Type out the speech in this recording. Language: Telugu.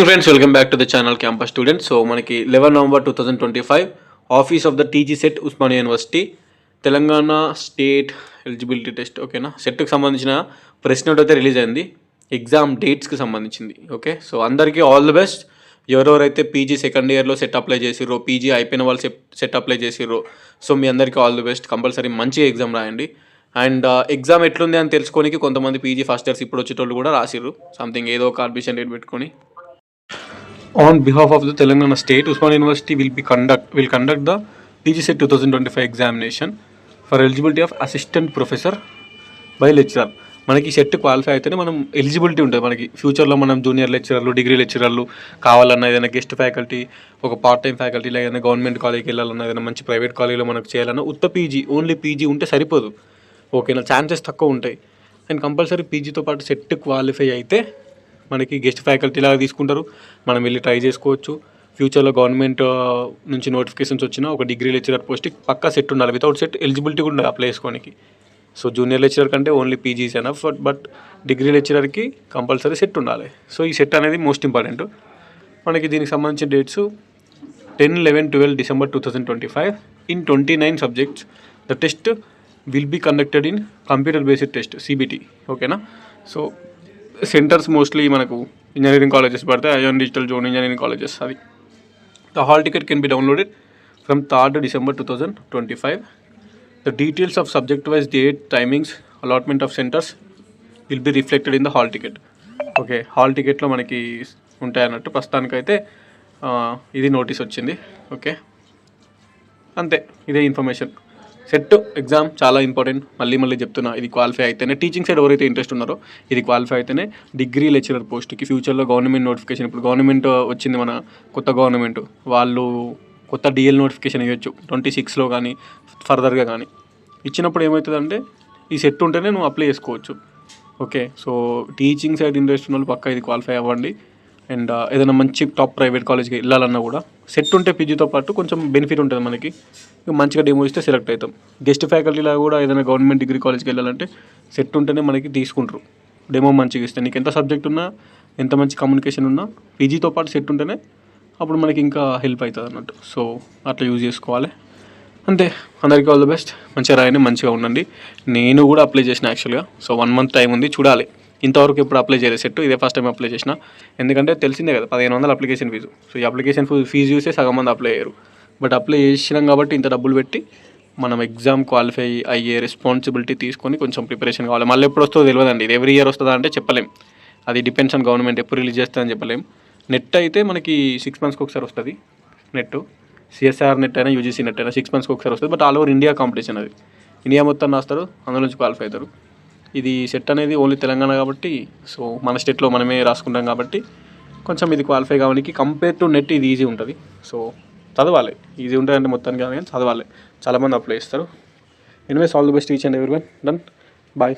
Friends, welcome back to the channel campus students. So మనకి 11 November 2025 office of the TG set Osmania university Telangana state eligibility test ఓకేనా సెట్కి సంబంధించిన ప్రెస్ నోట్ అయితే రిలీజ్ అయింది. ఎగ్జామ్ డేట్స్కి సంబంధించింది. ఓకే, సో అందరికీ ఆల్ ది బెస్ట్. ఎవరెవరైతే పీజీ సెకండ్ ఇయర్లో సెట్ అప్లై చేసిర్రో, పీజీ అయిపోయిన వాళ్ళు సెట్ అప్లై చేసిర్రో, సో మీ అందరికీ ఆల్ ది బెస్ట్. కంపల్సరీ మంచిగా ఎగ్జామ్ రాయండి. అండ్ ఎగ్జామ్ ఎట్లుంది అని తెలుసుకోనికి కొంతమంది పీజీ ఫస్ట్ ఇయర్స్ ఇప్పుడు వచ్చేటోళ్ళు కూడా రాసిర్రు సంథింగ్ ఏదో ఒక అడ్మిషన్ రేట్ పెట్టుకొని. On behalf of the Telangana State, Usmania University will conduct the PG Set 2025 examination for eligibility of assistant professor by lecturer. మనకి సెట్ క్వాలిఫై అయితేనే మనం ఎలిజిబిలిటీ ఉంటుంది. మనకి ఫ్యూచర్లో మనం జూనియర్ లెక్చరర్లు, డిగ్రీ లెక్చరర్లు కావాలన్నా, ఏదైనా గెస్ట్ ఫ్యాకల్టీ, ఒక పార్ట్ టైం ఫ్యాకల్టీ, ఏదైనా గవర్నమెంట్ కాలేజ్కి వెళ్ళాలన్నా, ఏదైనా మంచి ప్రైవేట్ కాలేజ్లో మనకు చేయాలన్నా ఉత్త పీజీ, ఓన్లీ పీజీ ఉంటే సరిపోదు. ఓకేనా, ఛాన్సెస్ తక్కువ ఉంటాయి. అండ్ కంపల్సరీ పీజీతో పాటు సెట్ క్వాలిఫై అయితే మనకి గెస్ట్ ఫ్యాకల్టీ లాగా తీసుకుంటారు. మనం వెళ్ళి ట్రై చేసుకోవచ్చు. ఫ్యూచర్లో గవర్నమెంట్ నుంచి నోటిఫికేషన్స్ వచ్చినా ఒక డిగ్రీ లెక్చరర్ పోస్ట్కి పక్కా సెట్ ఉండాలి. వితౌట్ సెట్ ఎలిజిబిలిటీ కూడా అప్లై చేసుకోనికి. సో జూనియర్ లెక్చరర్ కంటే only PGs enough, but degree లెక్చరర్కి కంపల్సరీ సెట్ ఉండాలి. సో ఈ సెట్ అనేది మోస్ట్ ఇంపార్టెంట్. మనకి దీనికి సంబంధించిన dates 10, 11, 12 December 2025 in 29 subjects. The test will be conducted in computer based test, CBT. ఓకేనా, సో సెంటర్స్ మోస్ట్లీ మనకు ఇంజనీరింగ్ కాలేజెస్ పడతాయి, iON digital zone engineering colleges. అది the hall ticket can be downloaded from 3rd December 2025. The details of subject wise date, timings, allotment of centres will be reflected in the hall ticket. Okay, hall టికెట్లో మనకి ఉంటాయన్నట్టు. ప్రస్తుతానికైతే ఇది నోటీస్ వచ్చింది. ఓకే, అంతే, ఇదే ఇన్ఫర్మేషన్. సెట్ ఎగ్జామ్ చాలా ఇంపార్టెంట్. మళ్ళీ చెప్తున్నా, ఇది క్వాలిఫై అయితేనే, టీచింగ్ సైడ్ ఎవరైతే ఇంట్రెస్ట్ ఉన్నారో ఇది క్వాలిఫై అయితేనే డిగ్రీ లెక్చరర్ పోస్ట్కి ఫ్యూచర్లో గవర్నమెంట్ నోటిఫికేషన్, ఇప్పుడు గవర్నమెంట్ వచ్చింది మన కొత్త గవర్నమెంట్, వాళ్ళు కొత్త DL నోటిఫికేషన్ ఇవ్వచ్చు 26లో కానీ ఫర్దర్గా కానీ. ఇచ్చినప్పుడు ఏమవుతుందంటే ఈ సెట్ ఉంటేనే నువ్వు అప్లై చేసుకోవచ్చు. Okay, so teaching side interest ఉన్న వాళ్ళు పక్కా ఇది క్వాలిఫై అవ్వండి. అండ్ ఏదైనా మంచి టాప్ ప్రైవేట్ కాలేజ్కి వెళ్ళాలన్నా కూడా సెట్ ఉంటే పీజీతో పాటు కొంచెం బెనిఫిట్ ఉంటుంది మనకి. మంచిగా డెమో ఇస్తే సెలెక్ట్ అవుతాం. గెస్ట్ ఫ్యాకల్టీలా కూడా ఏదైనా గవర్నమెంట్ డిగ్రీ కాలేజ్కి వెళ్ళాలంటే సెట్ ఉంటేనే మనకి తీసుకుంటారు. డెమో మంచిగా ఇస్తే నీకు ఎంత సబ్జెక్ట్ ఉన్నా, ఎంత మంచి కమ్యూనికేషన్ ఉన్నా, పీజీతో పాటు సెట్ ఉంటేనే అప్పుడు మనకి ఇంకా హెల్ప్ అవుతుంది అన్నట్టు. సో అట్లా యూజ్ చేసుకోవాలి. అంతే, అందరికీ ఆల్ ద బెస్ట్. మంచిగా రాయండి, మంచిగా ఉండండి. నేను కూడా అప్లై చేసిన యాక్చువల్గా. సో 1 month టైం ఉంది, చూడాలి. ఇంతవరకు ఎప్పుడు అప్లై చేయలేదు సెట్, ఇదే ఫస్ట్ టైం అప్లై చేసిన. ఎందుకంటే తెలిసిందే కదా, 1500 అప్లికేషన్ ఫీజు. సో ఈ అప్లికేషన్ ఫీజు చూసే సగం మంది అప్లై అయ్యారు. బట్ అప్లై చేసినాం కాబట్టి ఇంత డబ్బులు పెట్టి మనం ఎగ్జామ్ క్వాలిఫై అయ్యే రెస్పాన్సిబిలిటీ తీసుకొని కొంచెం ప్రిపరేషన్ కావాలి. మళ్ళీ ఎప్పుడు వస్తుందో తెలియదండి. ఇది ఎవ్రీ ఇయర్ వస్తుందా అంటే చెప్పలేం. అది డిపెండ్స్ ఆన్ గవర్నమెంట్, ఎప్పుడు రిలీజ్ చేస్తుందని చెప్పలేం. నెట్ అయితే మనకి 6 monthsకి ఒకసారి వస్తుంది. నెట్ CSR నెట్ అయినా, UGC నెట్ అయినా 6 monthsకి ఒకసారి వస్తుంది. But all over India competition, అది ఇండియా మొత్తం రాస్తారు, అందులో నుంచి క్వాలిఫై అవుతారు. ఇది సెట్ అనేది ఓన్లీ తెలంగాణ కాబట్టి, సో మన స్టేట్లో మనమే రాసుకుంటాం కాబట్టి కొంచెం ఇది క్వాలిఫై కావడానికి కంపేర్ టు నెట్ ఇది ఈజీ ఉంటుంది. సో చదవాలి, ఈజీ ఉంటుంది అంటే మొత్తానికి కానీ చదవాలి. చాలామంది అప్లై చేస్తారు. Anyways, all the best each and everyone. Done, bye.